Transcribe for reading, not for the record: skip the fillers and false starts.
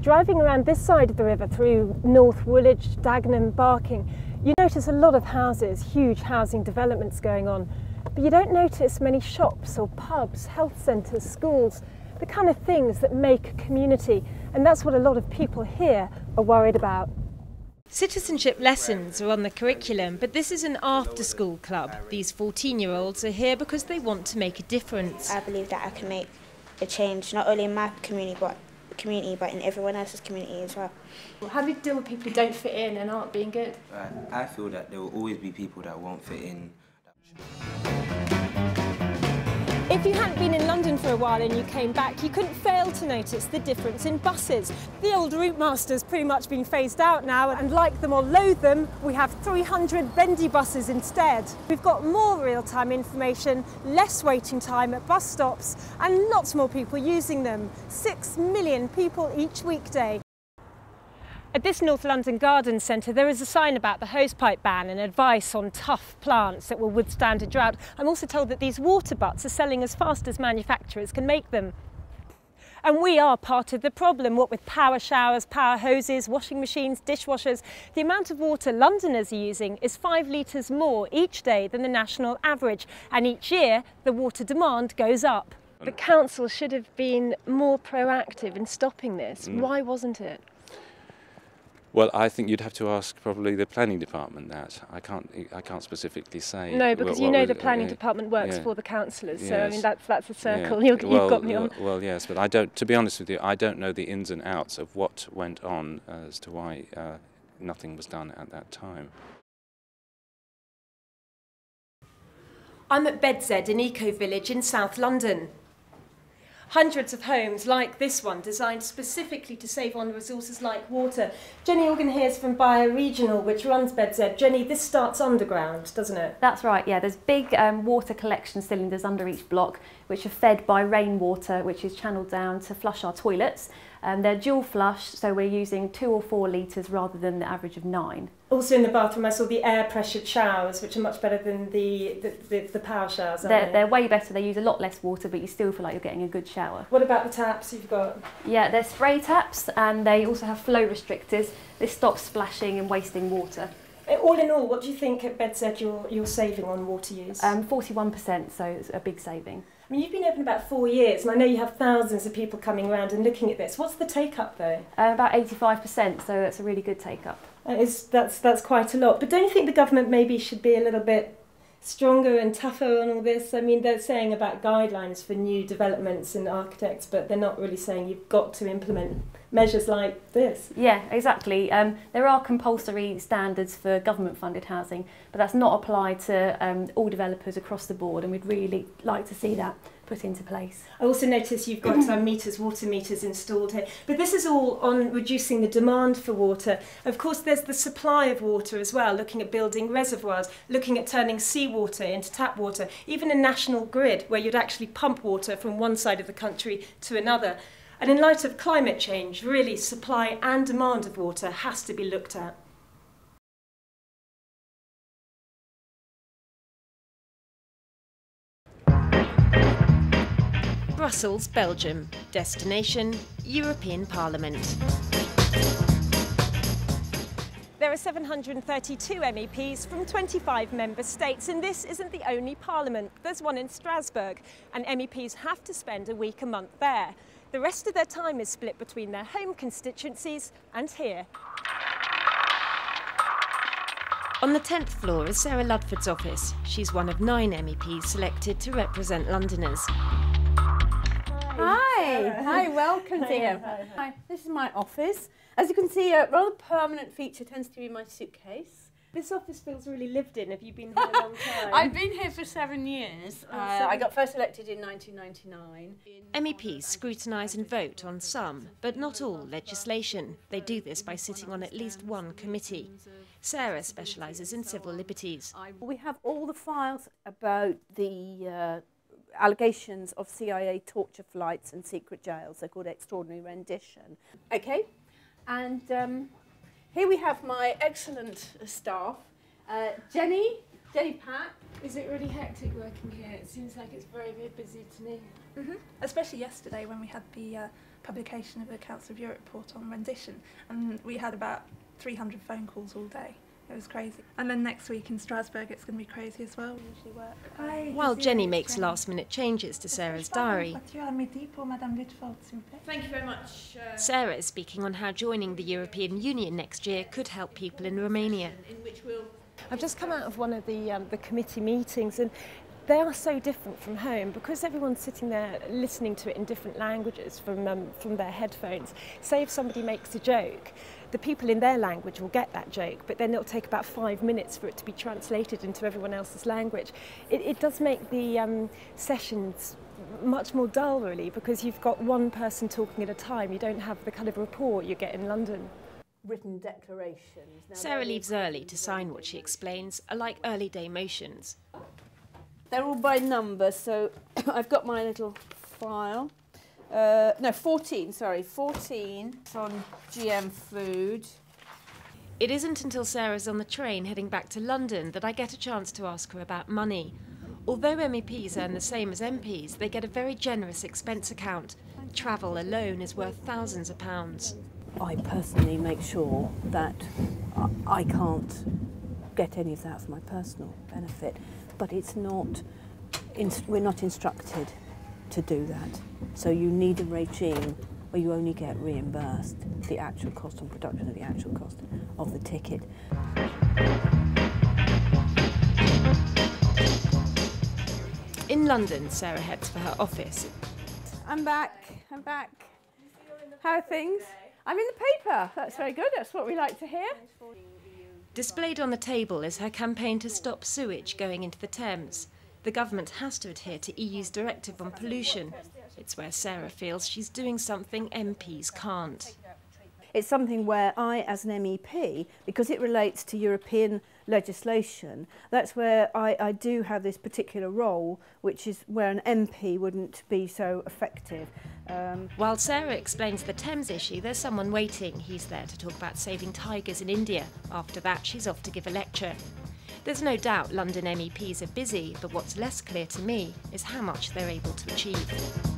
Driving around this side of the river through North Woolwich, Dagenham, Barking, you notice a lot of houses, huge housing developments going on, but you don't notice many shops or pubs, health centres, schools, the kind of things that make a community, and that's what a lot of people here are worried about. Citizenship lessons are on the curriculum, but this is an after-school club. These 14-year-olds are here because they want to make a difference. I believe that I can make a change, not only in my community, but in everyone else's community as well. How do you deal with people who don't fit in and aren't being good? I feel that there will always be people that won't fit in. If you hadn't been in London for a while and you came back, you couldn't fail to notice the difference in buses. The old route master's pretty much been phased out now, and like them or loathe them, we have 300 bendy buses instead. We've got more real-time information, less waiting time at bus stops, and lots more people using them. 6 million people each weekday. At this North London garden centre there is a sign about the hosepipe ban and advice on tough plants that will withstand a drought. I'm also told that these water butts are selling as fast as manufacturers can make them. And we are part of the problem, what with power showers, power hoses, washing machines, dishwashers. The amount of water Londoners are using is 5 litres more each day than the national average, and each year the water demand goes up. The council should have been more proactive in stopping this. Why wasn't it? Well, I think you'd have to ask probably the planning department that. I can't specifically say. No, because the planning department works for the councillors, so I mean that's a circle. Yeah. You've got me on. Well, yes, but I don't. To be honest with you, I don't know the ins and outs of what went on as to why nothing was done at that time. I'm at Bedsed, an eco-village in South London. Hundreds of homes like this one, designed specifically to save on resources like water. Jenny Organ here is from Bioregional, which runs Bedsed. Jenny, this starts underground, doesn't it? That's right, yeah. There's big water collection cylinders under each block, which are fed by rainwater, which is channelled down to flush our toilets. They're dual flush, so we're using 2 or 4 litres rather than the average of 9. Also in the bathroom I saw the air pressured showers, which are much better than the power showers, aren't They're way better. They use a lot less water, but you still feel like you're getting a good shower. What about the taps you've got? Yeah, they're spray taps, and they also have flow restrictors. This stops splashing and wasting water. All in all, what do you think at Bedsed you're saving on water use? 41%, so it's a big saving. I mean, you've been open about 4 years, and I know you have thousands of people coming around and looking at this. What's the take-up, though? About 85%, so that's a really good take-up. That's quite a lot. But don't you think the government maybe should be a little bit stronger and tougher on all this? I mean, they're saying about guidelines for new developments and architects, but they're not really saying you've got to implement measures like this. Yeah, exactly. There are compulsory standards for government-funded housing, but that's not applied to all developers across the board, and we'd really like to see that put into place. I also notice you've got water meters installed here, but this is all on reducing the demand for water. Of course, there's the supply of water as well, looking at building reservoirs, looking at turning seawater into tap water, even a national grid where you'd actually pump water from one side of the country to another. And in light of climate change, really supply and demand of water has to be looked at. Brussels, Belgium. Destination, European Parliament. There are 732 MEPs from 25 member states, and this isn't the only parliament. There's one in Strasbourg, and MEPs have to spend a week a month there. The rest of their time is split between their home constituencies and here. On the 10th floor is Sarah Ludford's office. She's one of 9 MEPs selected to represent Londoners. Hi, welcome dear. Hi, this is my office. As you can see, a rather permanent feature tends to be my suitcase. This office feels really lived in. Have you been here a long time? I've been here for 7 years. I got first elected in 1999. MEPs scrutinise and vote on some, but not all, legislation. They do this by sitting on at least one committee. Sarah specialises in civil liberties. We have all the files about the allegations of CIA torture flights and secret jails. They're called extraordinary rendition. Okay, and here we have my excellent staff. Jenny Pack, Is it really hectic working here? It seems like it's very, very busy to me. Especially yesterday when we had the publication of the Council of Europe report on rendition, and we had about 300 phone calls all day. It was crazy. And then next week in Strasbourg it's going to be crazy as well. We usually work. While Jenny makes last-minute changes to Sarah's diary, Thank you very much. Sarah is speaking on how joining the European Union next year could help people in Romania. I've just come out of one of the committee meetings, and they are so different from home because everyone's sitting there listening to it in different languages from their headphones. Say if somebody makes a joke, the people in their language will get that joke, but then it'll take about 5 minutes for it to be translated into everyone else's language. It does make the sessions much more dull, really, because you've got one person talking at a time. You don't have the kind of rapport you get in London. Written declarations. Now, Sarah leaves early to sign what she explains are like early day motions. they're all by number, so I've got my little file. No, 14, sorry, 14 on GM food. It isn't until Sarah's on the train heading back to London that I get a chance to ask her about money. Although MEPs earn the same as MPs, they get a very generous expense account. Travel alone is worth thousands of pounds. I personally make sure that I can't get any of that for my personal benefit, but it's not, we're not instructed to do that. So you need a regime where you only get reimbursed the actual cost of production and the actual cost of the ticket. In London, Sarah heads for her office. I'm back. How are things? I'm in the paper. That's very good. That's what we like to hear. Displayed on the table is her campaign to stop sewage going into the Thames. The government has to adhere to EU's directive on pollution. It's where Sarah feels she's doing something MPs can't. It's something where I, as an MEP, because it relates to European legislation, that's where I do have this particular role, which is where an MP wouldn't be so effective. While Sarah explains the Thames issue, there's someone waiting. He's there to talk about saving tigers in India. After that, she's off to give a lecture. There's no doubt London MEPs are busy, but what's less clear to me is how much they're able to achieve.